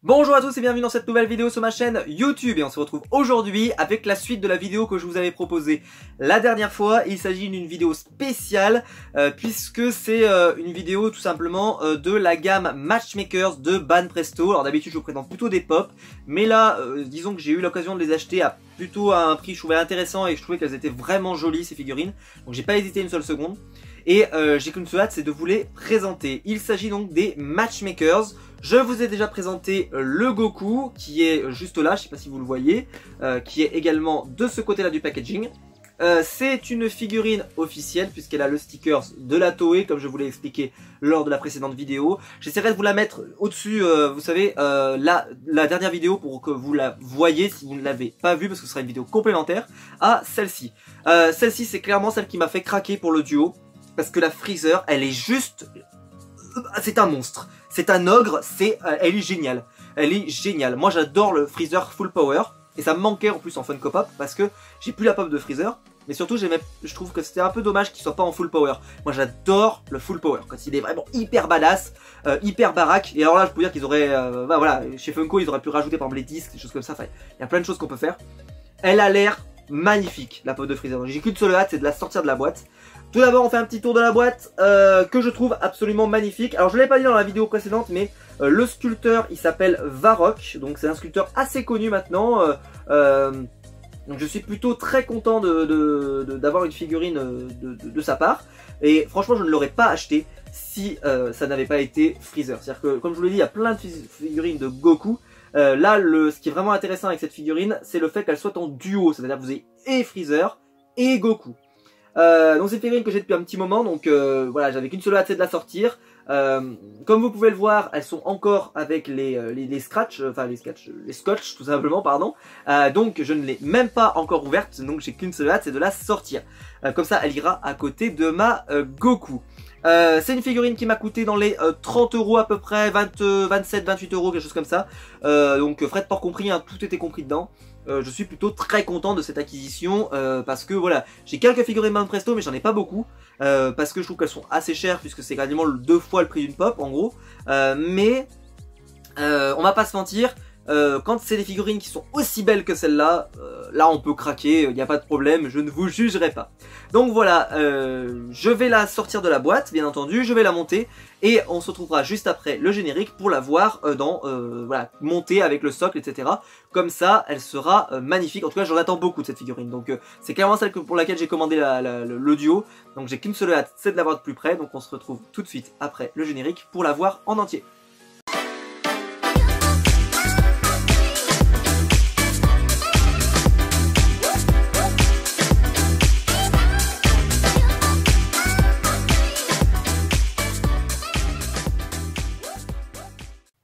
Bonjour à tous et bienvenue dans cette nouvelle vidéo sur ma chaîne YouTube et on se retrouve aujourd'hui avec la suite de la vidéo que je vous avais proposée la dernière fois. Il s'agit d'une vidéo spéciale puisque c'est une vidéo tout simplement de la gamme Matchmakers de Banpresto. Alors d'habitude je vous présente plutôt des pop, mais là disons que j'ai eu l'occasion de les acheter à plutôt à un prix que je trouvais intéressant et je trouvais qu'elles étaient vraiment jolies ces figurines. Donc j'ai pas hésité une seule seconde et j'ai qu'une seule hâte, c'est de vous les présenter. Il s'agit donc des Matchmakers. Je vous ai déjà présenté le Goku qui est juste là, je sais pas si vous le voyez, qui est également de ce côté là du packaging. C'est une figurine officielle puisqu'elle a le sticker de la Toei comme je vous l'ai expliqué lors de la précédente vidéo. J'essaierai de vous la mettre au-dessus, vous savez, la dernière vidéo pour que vous la voyez si vous ne l'avez pas vue parce que ce sera une vidéo complémentaire à celle-ci. Celle-ci c'est clairement celle qui m'a fait craquer pour le duo parce que la Freezer elle est juste... c'est un monstre, c'est un ogre, elle est géniale. Elle est géniale. Moi j'adore le Freezer Full Power et ça me manquait en plus en Funko Pop parce que j'ai plus la pop de Freezer. Mais surtout je trouve que c'était un peu dommage qu'il soit pas en Full Power. Moi j'adore le Full Power quand il est vraiment hyper badass, hyper baraque. Et alors là je peux dire qu'ils auraient, bah voilà, chez Funko ils auraient pu rajouter par exemple les disques, des choses comme ça. Enfin, il y a plein de choses qu'on peut faire. Elle a l'air magnifique la pop de Freezer. J'ai qu'une seule hâte, c'est de la sortir de la boîte. Tout d'abord on fait un petit tour de la boîte que je trouve absolument magnifique. Alors je ne l'ai pas dit dans la vidéo précédente mais le sculpteur il s'appelle Varrock. Donc c'est un sculpteur assez connu maintenant. Donc je suis plutôt très content d'avoir une figurine de sa part. Et franchement je ne l'aurais pas acheté si ça n'avait pas été Freezer. C'est-à-dire que comme je vous l'ai dit il y a plein de figurines de Goku. Là ce qui est vraiment intéressant avec cette figurine c'est le fait qu'elle soit en duo. C'est-à-dire que vous avez et Freezer et Goku. Donc c'est une figurine que j'ai depuis un petit moment, donc voilà, j'avais qu'une seule hâte, c'est de la sortir. Comme vous pouvez le voir, elles sont encore avec les scratch, enfin les scotch tout simplement, pardon. Donc je ne l'ai même pas encore ouverte, donc j'ai qu'une seule hâte, c'est de la sortir. Comme ça, elle ira à côté de ma Goku. C'est une figurine qui m'a coûté dans les 30 € à peu près, 27, 28 €, quelque chose comme ça. Donc frais de port compris, hein, tout était compris dedans. Je suis plutôt très content de cette acquisition parce que voilà, j'ai quelques figurines Banpresto mais j'en ai pas beaucoup parce que je trouve qu'elles sont assez chères puisque c'est quasiment 2 fois le prix d'une pop en gros. Mais on va pas se mentir, quand c'est des figurines qui sont aussi belles que celle-là, là on peut craquer, il n'y a pas de problème, je ne vous jugerai pas. Donc voilà, je vais la sortir de la boîte, bien entendu, je vais la monter et on se retrouvera juste après le générique pour la voir voilà, montée avec le socle, etc. Comme ça, elle sera magnifique. En tout cas, j'en attends beaucoup de cette figurine. Donc c'est clairement celle pour laquelle j'ai commandé le duo. Donc j'ai qu'une seule hâte, c'est de la voir de plus près. Donc on se retrouve tout de suite après le générique pour la voir en entier.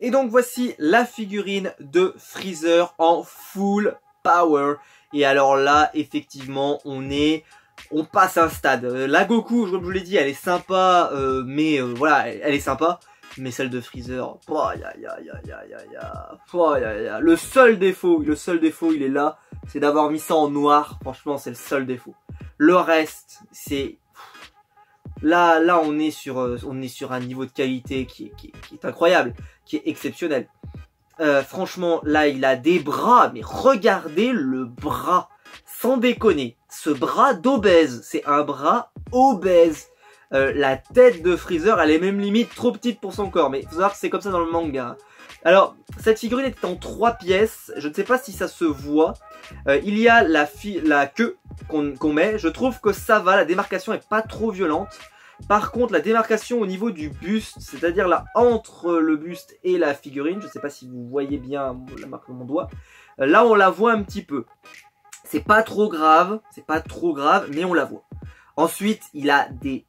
Et donc voici la figurine de Freezer en full power. Et alors là, effectivement, on passe un stade. La Goku, comme je vous l'ai dit, elle est sympa, mais voilà, elle est sympa. Mais celle de Freezer, le seul défaut, il est là, c'est d'avoir mis ça en noir. Franchement, c'est le seul défaut. Le reste, c'est... Là, on est sur un niveau de qualité qui est incroyable, qui est exceptionnel. Franchement, là, il a des bras, mais regardez le bras, sans déconner. Ce bras d'obèse, c'est un bras obèse. La tête de Freezer, elle est même limite trop petite pour son corps, mais il faut savoir que c'est comme ça dans le manga. Alors, cette figurine est en 3 pièces, je ne sais pas si ça se voit. Il y a la queue qu'on met, je trouve que ça va, la démarcation est pas trop violente. Par contre, la démarcation au niveau du buste, c'est-à-dire là entre le buste et la figurine, je ne sais pas si vous voyez bien la marque de mon doigt, là on la voit un petit peu. C'est pas trop grave, mais on la voit. Ensuite, il a des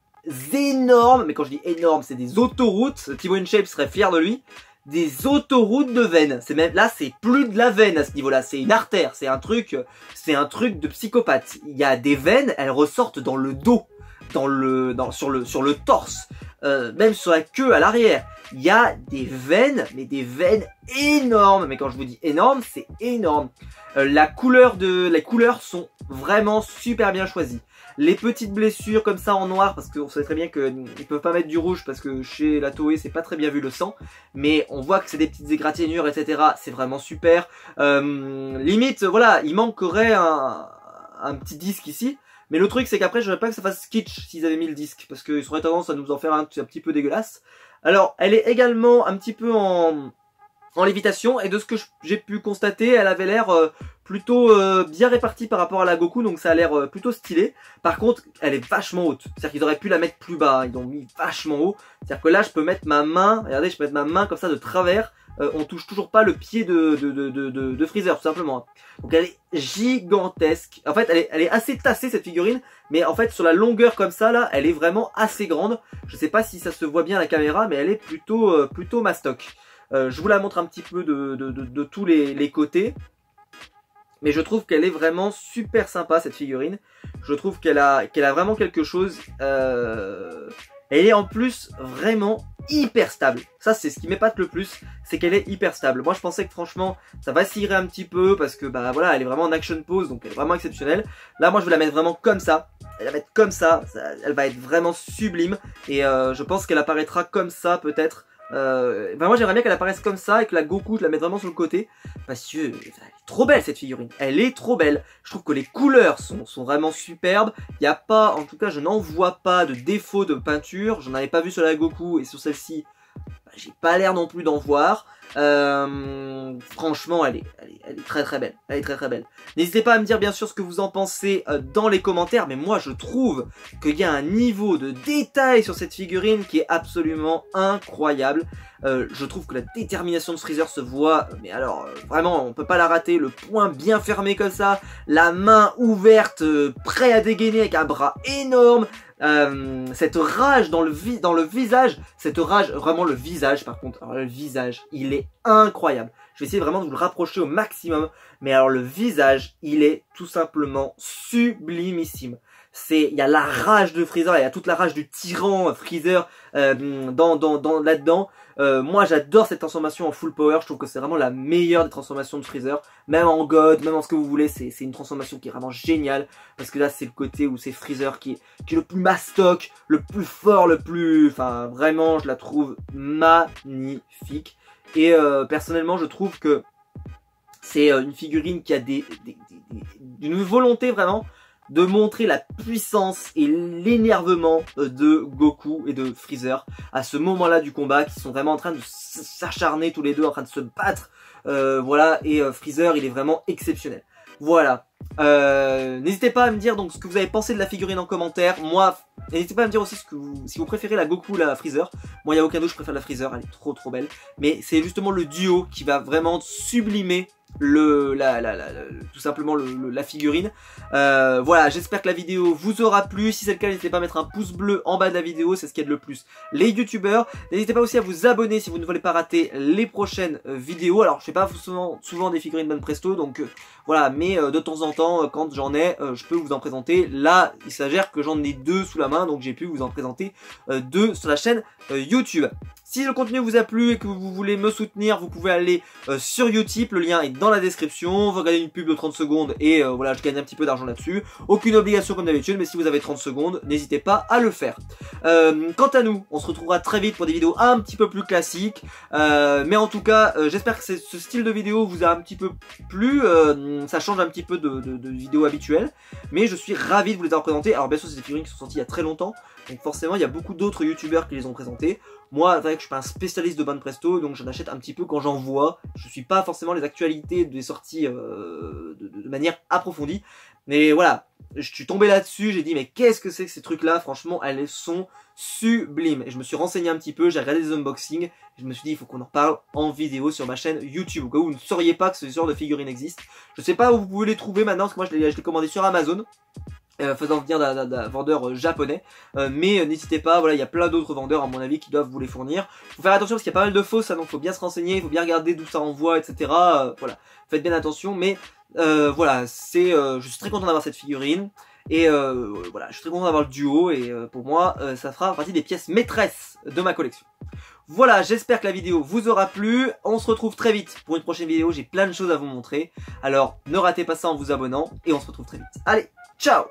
énormes, mais quand je dis énormes, c'est des autoroutes, Thibaut InShape serait fier de lui, des autoroutes de veines. C'est même là, c'est plus de la veine à ce niveau-là, c'est une artère, c'est un truc de psychopathe. Il y a des veines, elles ressortent dans le dos. Sur le torse, même sur la queue à l'arrière, il y a des veines, mais des veines énormes. Mais quand je vous dis énorme, c'est énorme. Les couleurs sont vraiment super bien choisies. Les petites blessures comme ça en noir, parce qu'on sait très bien qu'ils peuvent pas mettre du rouge parce que chez la Toei c'est pas très bien vu le sang, mais on voit que c'est des petites égratignures, etc. C'est vraiment super. Limite, voilà, il manquerait un petit disque ici. Mais le truc c'est qu'après je voudrais pas que ça fasse kitsch s'ils avaient mis le disque, parce qu'ils auraient tendance à nous en faire un petit peu dégueulasse. Alors elle est également un petit peu en lévitation, et de ce que j'ai pu constater, elle avait l'air plutôt bien répartie par rapport à la Goku, donc ça a l'air plutôt stylé. Par contre, elle est vachement haute, c'est-à-dire qu'ils auraient pu la mettre plus bas, ils l'ont mis vachement haut. C'est-à-dire que là, je peux mettre ma main, regardez, je peux mettre ma main comme ça de travers, on touche toujours pas le pied de Freezer, tout simplement. Donc elle est gigantesque. En fait, elle est assez tassée cette figurine, mais en fait sur la longueur comme ça là, elle est vraiment assez grande. Je sais pas si ça se voit bien à la caméra, mais elle est plutôt mastoc. Je vous la montre un petit peu de tous les côtés. Mais je trouve qu'elle est vraiment super sympa cette figurine. Je trouve qu'elle a vraiment quelque chose. Elle est en plus vraiment hyper stable. Ça c'est ce qui m'épate le plus, c'est qu'elle est hyper stable. Moi je pensais que franchement ça vacillerait un petit peu parce que bah voilà, elle est vraiment en action pose, donc elle est vraiment exceptionnelle. Là moi je vais la mettre vraiment comme ça. Elle va mettre comme ça, elle va être vraiment sublime. Et je pense qu'elle apparaîtra comme ça peut-être. Moi j'aimerais bien qu'elle apparaisse comme ça et que la Goku je la mette vraiment sur le côté, parce que elle est trop belle cette figurine, elle est trop belle. Je trouve que les couleurs sont vraiment superbes. Il n'y a pas, en tout cas je n'en vois pas de défaut de peinture. J'en avais pas vu sur la Goku et sur celle-ci j'ai pas l'air non plus d'en voir. Franchement elle est très très belle. Elle est très très belle. N'hésitez pas à me dire bien sûr ce que vous en pensez dans les commentaires. Mais moi je trouve qu'il y a un niveau de détail sur cette figurine qui est absolument incroyable. Je trouve que la détermination de Freezer se voit. Mais alors vraiment on peut pas la rater. Le poing bien fermé comme ça. La main ouverte prêt à dégainer avec un bras énorme. Cette rage dans le visage, cette rage, vraiment le visage par contre, alors le visage il est incroyable. Je vais essayer vraiment de vous le rapprocher au maximum, mais alors le visage il est tout simplement sublimissime. Il y a la rage de Freezer, il y a toute la rage du tyran Freezer là-dedans. Moi j'adore cette transformation en full power, je trouve que c'est vraiment la meilleure des transformations de Freezer. Même en God, même en ce que vous voulez, c'est une transformation qui est vraiment géniale. Parce que là c'est le côté où c'est Freezer qui est le plus mastoc, le plus fort, enfin vraiment je la trouve magnifique. Et personnellement je trouve que c'est une figurine qui a une volonté vraiment de montrer la puissance et l'énervement de Goku et de Freezer à ce moment-là du combat, qui sont vraiment en train de s'acharner tous les deux, en train de se battre. Voilà, et Freezer il est vraiment exceptionnel. Voilà. N'hésitez pas à me dire donc ce que vous avez pensé de la figurine en commentaire. Moi, n'hésitez pas à me dire aussi si vous préférez la Goku ou la Freezer. Moi, il n'y a aucun doute, je préfère la Freezer, elle est trop belle. Mais c'est justement le duo qui va vraiment sublimer tout simplement la figurine. Voilà, j'espère que la vidéo vous aura plu. Si c'est le cas, n'hésitez pas à mettre un pouce bleu en bas de la vidéo, c'est ce qui aide le plus les youtubeurs. N'hésitez pas aussi à vous abonner si vous ne voulez pas rater les prochaines vidéos. Alors je fais pas souvent des figurines Ban Presto, donc voilà, mais de temps en temps quand j'en ai, je peux vous en présenter. Là il s'avère que j'en ai deux sous la main, donc j'ai pu vous en présenter deux sur la chaîne YouTube. Si le contenu vous a plu et que vous voulez me soutenir, vous pouvez aller sur Utip, le lien est dans la description. Vous regardez une pub de 30 secondes et voilà, je gagne un petit peu d'argent là-dessus. Aucune obligation comme d'habitude, mais si vous avez 30 secondes, n'hésitez pas à le faire. Quant à nous, on se retrouvera très vite pour des vidéos un petit peu plus classiques. Mais en tout cas, j'espère que ce style de vidéo vous a un petit peu plu. Ça change un petit peu de vidéos habituelles. Mais je suis ravi de vous les avoir présentées. Alors bien sûr, c'est des figurines qui sont sorties il y a très longtemps. Donc forcément, il y a beaucoup d'autres youtubeurs qui les ont présentés. Moi, c'est vrai que je suis pas un spécialiste de Ban Presto, donc j'en achète un petit peu quand j'en vois. Je suis pas forcément les actualités des sorties de manière approfondie. Mais voilà, je suis tombé là-dessus, j'ai dit mais qu'est-ce que c'est que ces trucs-là? Franchement, elles sont sublimes. Et je me suis renseigné un petit peu, j'ai regardé des unboxings. Et je me suis dit il faut qu'on en parle en vidéo sur ma chaîne YouTube. Au cas où vous ne sauriez pas que ce genre de figurines existe. Je sais pas où vous pouvez les trouver maintenant, parce que moi je l'ai commandé sur Amazon. Faisant venir d'un vendeur japonais, mais n'hésitez pas, voilà, il y a plein d'autres vendeurs à mon avis qui doivent vous les fournir. Faut faire attention parce qu'il y a pas mal de fausses, donc faut bien se renseigner, il faut bien regarder d'où ça envoie, etc. Voilà, faites bien attention, mais voilà, je suis très content d'avoir cette figurine, et voilà, je suis très content d'avoir le duo, et pour moi, ça fera partie des pièces maîtresses de ma collection. Voilà, j'espère que la vidéo vous aura plu. On se retrouve très vite pour une prochaine vidéo, j'ai plein de choses à vous montrer. Alors, ne ratez pas ça en vous abonnant, et on se retrouve très vite. Allez, ciao!